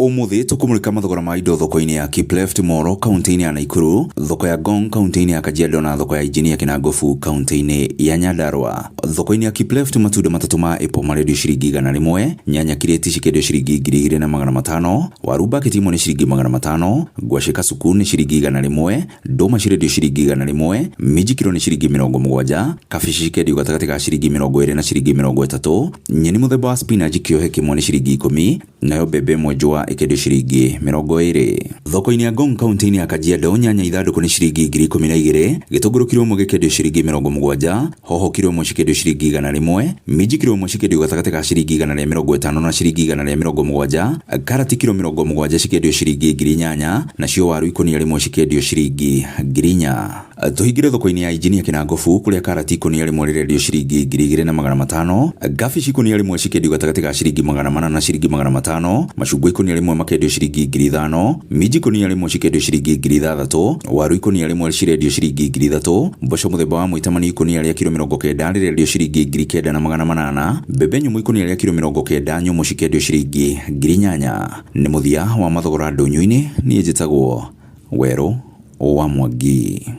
Umuthi tukumulika mathogora ma indo thoko-ini ya Kipleft Moro kaunti-ini ya Nakuru, thoko ya Ngong kaunti-ini ya Kajiado na thoko ya Injinia Kinangofu kaunti-ini ya Nyandarua. Thoko-ini ya Kipleft matunda matatu ma apple marendio ciringi 100, nyanya kireti cikendio ciringi 2,500, waru baketi imwe ni ciringi 500, ngwaci kasuku ni ciringi 100, nduma cirendio ciringi 100, minji kiro ni ciringi 70, kabici cikendio gatagati ka ciringi 20 na ciringi 30, nyeni muthemba wa spinach kiohe kimwe ni ciringi 10, nayo mbembe mwenjwa ikendio ciringi 20. Thoko-ini ya Ngong kaunti-ini ya Kajiado nyanya ithanduku ni ciringi 12,000, gitunguru kiro imwe gikendio ciringi 70, hoho kiro imwe cikendio ciringi 100, minji kiro imwe cikendio gatagati ka ciringi 150 na ciringi 170, karati kiro 70 cikendio ciringi 8,000, nacio waru ikonia rimwe cikendio ciringi 4,000. Tuhingire thoko-ini ya Injinia Kinangofu kuria karati ikonia rimwe rirendio ciringi 2,500, gabici ikonia rimwe cikendio gatagati ka ciringi 400 na ciringi 500, macungwa ikonia rimwe makendio ciringi 5,000, minji ikonia rimwe cikendio ciringi 6,000, waru ikonia rimwe cirendio ciringi 3,000, mboco muthemba wa mwitamani ikonia ria kiro 90 rirendio ciringi 9,800, mbembe nyumu ikonia ria kiro 90 nyumu cikendio ciringi 8,000. Ni muthia wa mathogora ndunyu-ini, ni njitagwo Weru wa Mwangi.